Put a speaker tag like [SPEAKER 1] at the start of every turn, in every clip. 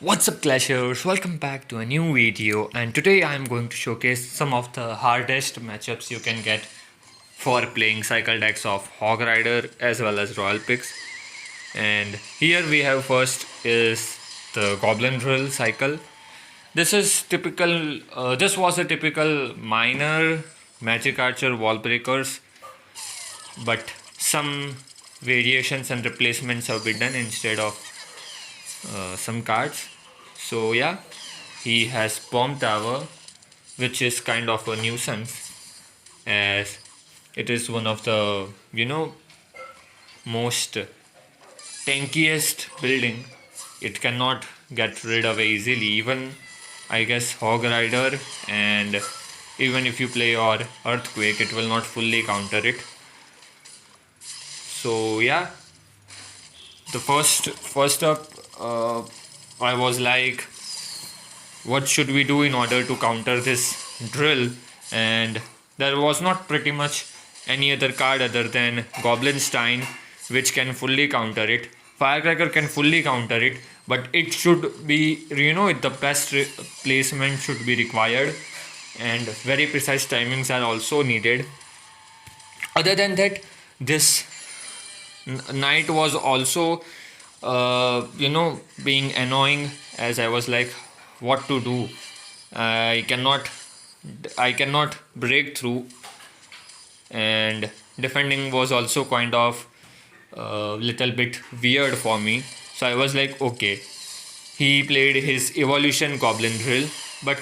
[SPEAKER 1] What's up Clashers, welcome back to a new video, and today I am going to showcase some of the hardest matchups you can get for playing cycle decks of Hog Rider as well as Royal Picks. And here we have first is the Goblin Drill cycle. This is typical, this was a typical minor Magic Archer wall breakers, but some variations and replacements have been done instead of some cards. So yeah, he has Bomb Tower, which is kind of a nuisance as it is one of the most tankiest building. It cannot get rid of easily. Even I guess Hog Rider, and even if you play your Earthquake, it will not fully counter it. So yeah, the first up, I was like, what should we do in order to counter this drill? And there was not pretty much any other card other than Goblin Stein, which can fully counter it. Firecracker can fully counter it, but it should be, the best placement should be required, and very precise timings are also needed. Other than that, this knight was also being annoying, as I was like, what to do? I cannot break through, and defending was also kind of little bit weird for me. So I was like, okay, he played his evolution Goblin Drill, but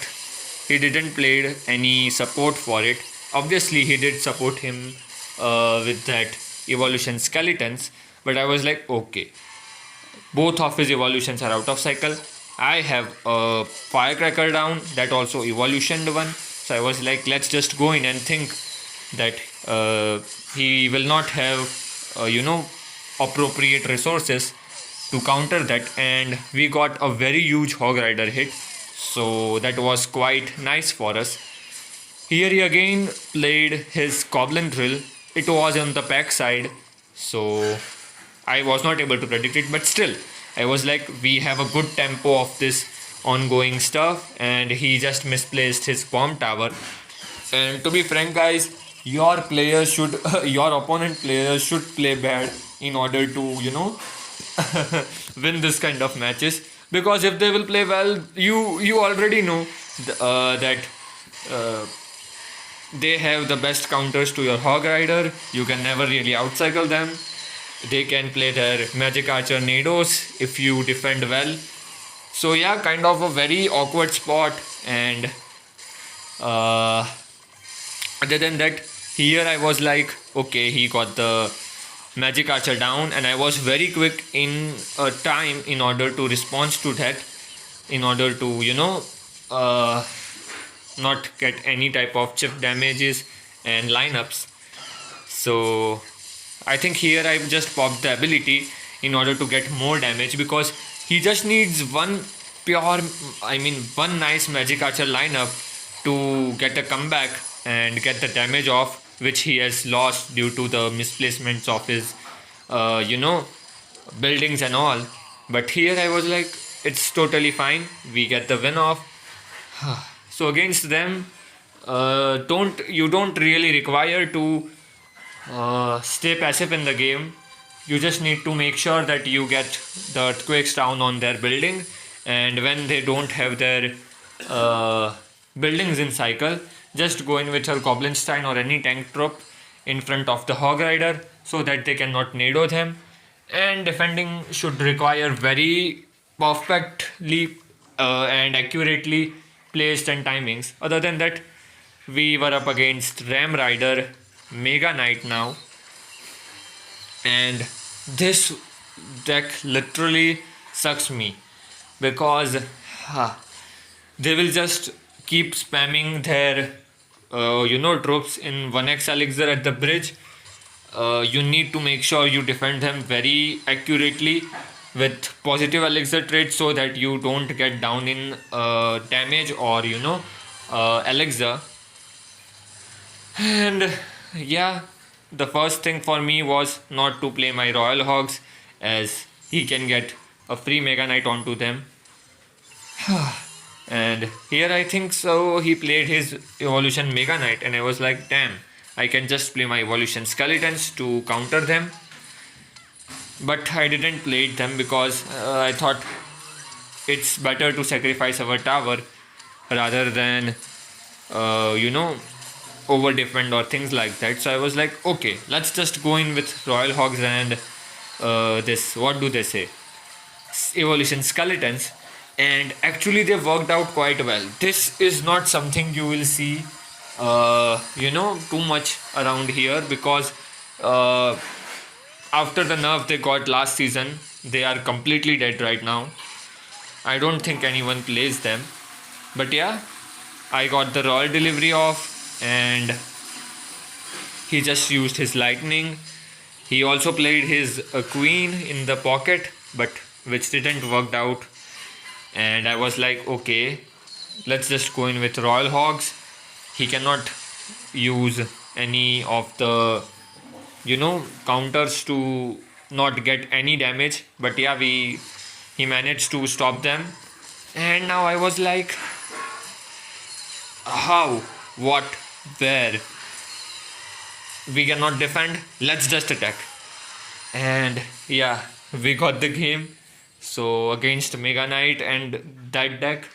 [SPEAKER 1] he didn't play any support for it. Obviously he did support him with that evolution skeletons, but I was like, okay, both of his evolutions are out of cycle. I have a Firecracker down that also evolutioned one, so I was like, let's just go in and think that he will not have appropriate resources to counter that, and we got a very huge Hog Rider hit, so that was quite nice for us. Here he again played his Goblin Drill. It was on the back side, so I was not able to predict it, but still, I was like, we have a good tempo of this ongoing stuff, and he just misplaced his bomb tower. And to be frank, guys, your players should, your opponent players should play bad in order to, win this kind of matches. Because if they will play well, you already know that they have the best counters to your Hog Rider. You can never really outcycle them. They can play their Magic Archer Nados if you defend well. So yeah, kind of a very awkward spot. And other than that, here I was like, okay, he got the Magic Archer down, and I was very quick in time in order to respond to that, in order to not get any type of chip damages and lineups. So I think here I just popped the ability in order to get more damage, because he just needs one nice Magic Archer lineup to get a comeback and get the damage off, which he has lost due to the misplacements of his, buildings and all. But here I was like, it's totally fine. We get the win off. So against them, you don't really require to stay passive in the game. You just need to make sure that you get the earthquakes down on their building, and when they don't have their buildings in cycle, just go in with your Goblin Stein or any tank troop in front of the Hog Rider so that they cannot nado them. And defending should require very perfectly and accurately placed and timings. Other than that, we were up against Ram Rider Mega Knight now, and this deck literally sucks me, because they will just keep spamming their troops in 1x elixir at the bridge. You need to make sure you defend them very accurately with positive elixir trades so that you don't get down in damage or elixir. And yeah, the first thing for me was not to play my Royal Hogs, as he can get a free Mega Knight onto them. And here I think so he played his evolution Mega Knight, and I was like, damn, I can just play my evolution skeletons to counter them. But I didn't play them because I thought it's better to sacrifice our tower rather than you know, over defend or things like that. So I was like, okay, let's just go in with Royal Hogs and this, what do they say, evolution skeletons. And actually they worked out quite well. This is not something you will see too much around here, because uh, after the nerf they got last season, they are completely dead right now. I don't think anyone plays them. But yeah, I got the royal delivery off, and he just used his lightning. He also played his queen in the pocket, but which didn't work out. And I was like, okay, let's just go in with royal hogs. He cannot use any of the counters to not get any damage. But yeah, he managed to stop them. And now I was like, how, what, where? We cannot defend, let's just attack. And yeah, we got the game. So against Mega Knight and that deck,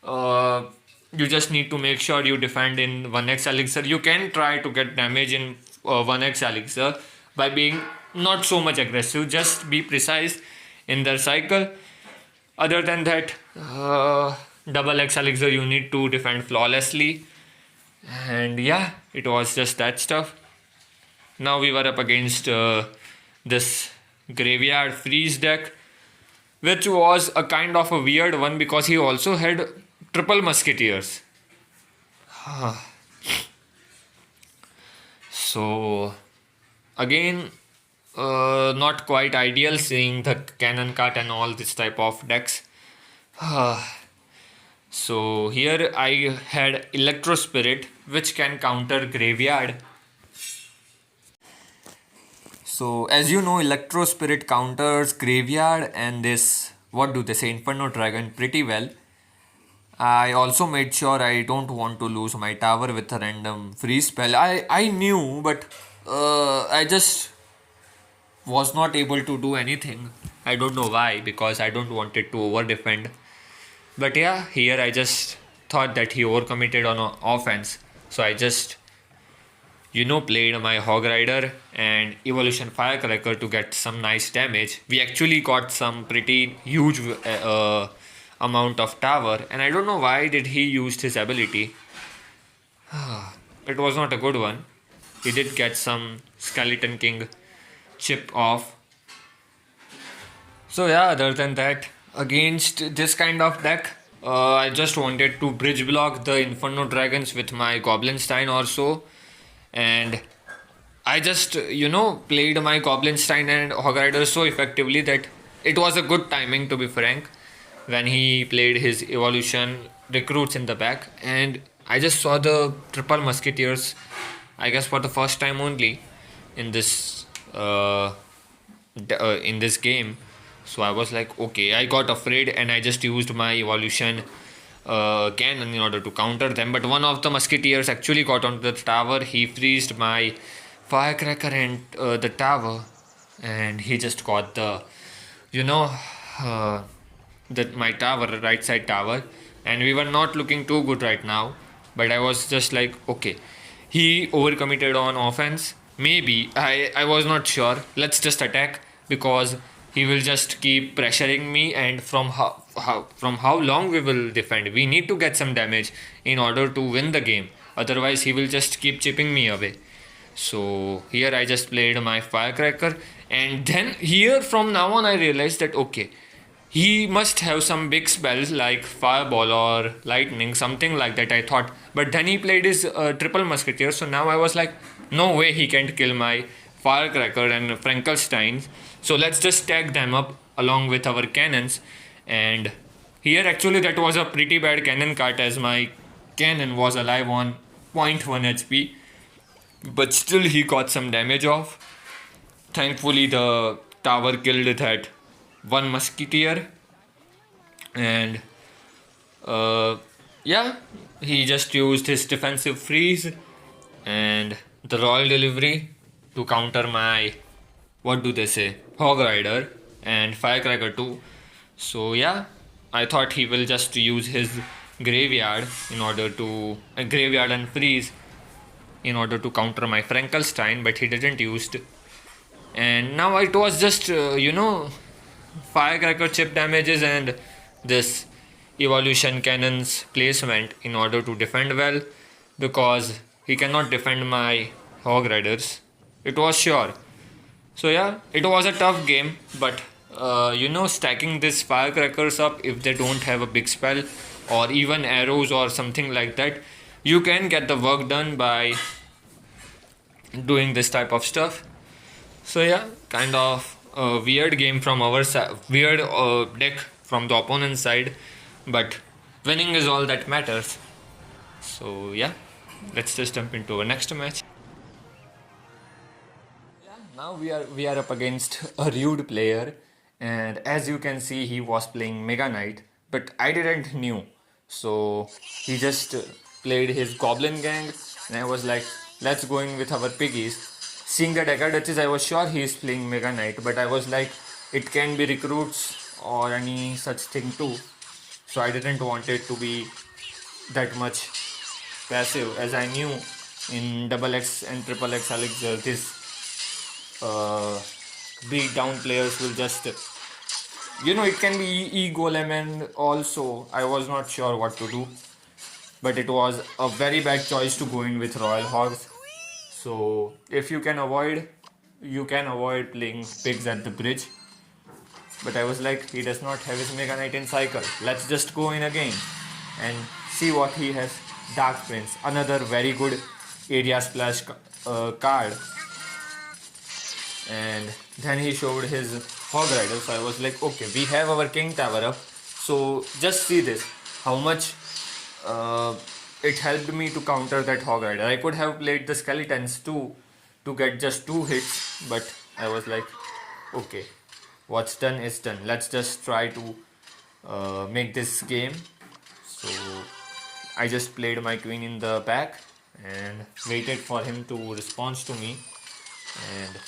[SPEAKER 1] uh, you just need to make sure you defend in 1x elixir. You can try to get damage in 1x elixir by being not so much aggressive, just be precise in their cycle. Other than that, double X elixir you need to defend flawlessly. And yeah, it was just that stuff. Now we were up against this graveyard freeze deck, which was a kind of a weird one because he also had triple musketeers. So again, not quite ideal seeing the cannon cut and all this type of decks. So here I had Electro Spirit, which can counter Graveyard. So as you know, Electro Spirit counters Graveyard and this, what do they say, Inferno Dragon pretty well. I also made sure I don't want to lose my tower with a random free spell. I knew, but I just was not able to do anything. I don't know why, because I don't want it to over defend. But yeah, here I just thought that he overcommitted on offense. So I just, played my Hog Rider and Evolution Firecracker to get some nice damage. We actually got some pretty huge amount of tower, and I don't know why did he used his ability. It was not a good one. He did get some Skeleton King chip off. So yeah, other than that, against this kind of deck, I just wanted to bridge block the Inferno Dragons with my Goblin Stein or so. And I just, played my Goblin Stein and Hog Rider so effectively that it was a good timing, to be frank, when he played his evolution recruits in the back. And I just saw the triple musketeers, I guess for the first time only in this game. So I was like, okay, I got afraid and I just used my evolution cannon in order to counter them. But one of the musketeers actually got onto the tower. He freezed my firecracker and the tower, and he just got the, my tower, right side tower. And we were not looking too good right now. But I was just like, okay, he overcommitted on offense. Maybe I was not sure. Let's just attack, because he will just keep pressuring me, and from how long we will defend. We need to get some damage in order to win the game. Otherwise, he will just keep chipping me away. So here I just played my firecracker, and then here from now on I realized that okay, he must have some big spells like fireball or lightning, something like that, I thought. But then he played his triple musketeer, so now I was like, no way he can't kill my firecracker and Frankenstein. So let's just tag them up along with our cannons. And here actually that was a pretty bad cannon cut, as my cannon was alive on 0.1 HP. But still he got some damage off. Thankfully the tower killed that one musketeer. And Uh, yeah, he just used his defensive freeze and the royal delivery to counter my, what do they say, hog rider and firecracker too. So yeah, I thought he will just use his graveyard in order to graveyard and freeze in order to counter my Frankenstein, but he didn't use it. And now it was just firecracker chip damages and this evolution cannon's placement in order to defend well, because he cannot defend my hog riders. It was sure. So yeah, it was a tough game, but stacking these firecrackers up, if they don't have a big spell or even arrows or something like that, you can get the work done by doing this type of stuff. So yeah, kind of a weird game from our side, weird deck from the opponent's side, but winning is all that matters. So yeah, let's just jump into our next match. Now we are up against a rude player, and as you can see, he was playing Mega Knight, but I didn't knew. So he just played his Goblin Gang, and I was like, let's go in with our piggies. Seeing the Dagger Duchess, I was sure he is playing Mega Knight, but I was like, it can be recruits or any such thing too. So I didn't want it to be that much passive, as I knew in double X and triple X Elixir this beat down players will just it can be golem, and also I was not sure what to do, but it was a very bad choice to go in with royal hogs. So if you can avoid, you can avoid playing pigs at the bridge, but I was like, he does not have his Mega Knight in cycle, let's just go in again and see what he has. Dark Prince, another very good area splash card, and then he showed his hog rider. So I was like, okay, we have our king tower up, so just see this, how much it helped me to counter that hog rider. I could have played the skeletons too to get just 2 hits, but I was like, okay, what's done is done, let's just try to make this game. So I just played my queen in the back and waited for him to respond to me, and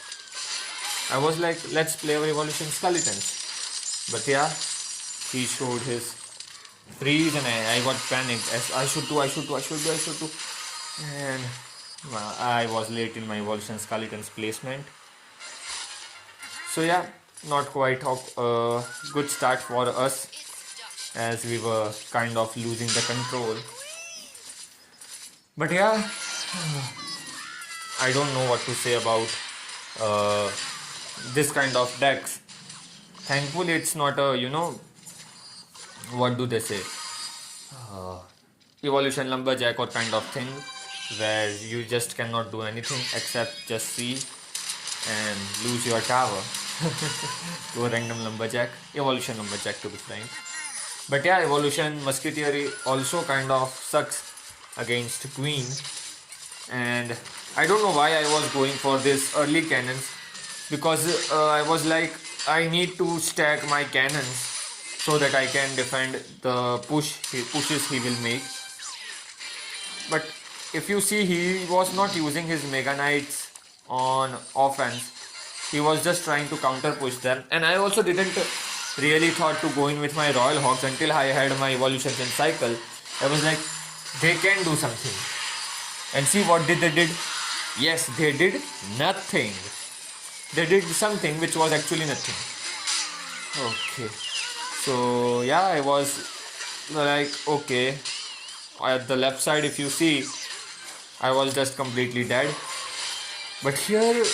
[SPEAKER 1] I was like, let's play our evolution skeletons. But yeah, he showed his freeze and I got panicked, as I should do. And I was late in my evolution skeletons placement. So yeah, not quite a good start for us, as we were kind of losing the control. But yeah, I don't know what to say about this kind of decks. Thankfully, it's not a, what do they say, evolution lumberjack or kind of thing, where you just cannot do anything except just see and lose your tower to a random lumberjack, evolution lumberjack to be frank. But yeah, evolution musketeer also kind of sucks against queen, and I don't know why I was going for this early cannons, because I was like, I need to stack my cannons so that I can defend the pushes he will make. But if you see, he was not using his Mega Knights on offense, he was just trying to counter push them, and I also didn't really thought to go in with my royal hogs until I had my evolutions in cycle. I was like, they can do something, and see what they did. Yes, they did nothing. They did something which was actually nothing. Okay, so yeah, I was like, okay, at the left side if you see, I was just completely dead. But here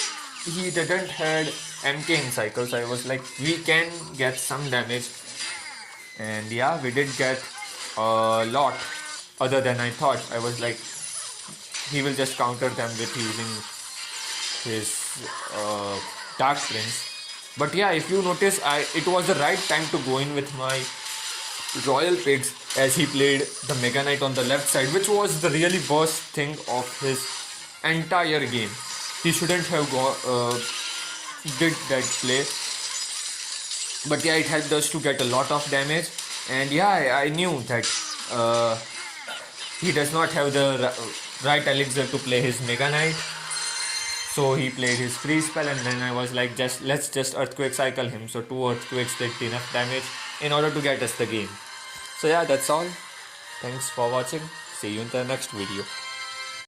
[SPEAKER 1] he didn't had MK in cycles. I was like, we can get some damage, and yeah, we did get a lot other than I thought. I was like, he will just counter them with using his Dark Prince. But yeah, if you notice, it was the right time to go in with my Royal Pigs, as he played the Mega Knight on the left side, which was the really worst thing of his entire game. He shouldn't have did that play. But yeah, it helped us to get a lot of damage, and yeah, I knew that uh, he does not have the right elixir to play his Mega Knight. So he played his free spell, and then I was like, just let's just earthquake cycle him. So 2 earthquakes did enough damage in order to get us the game. So yeah, that's all. Thanks for watching. See you in the next video.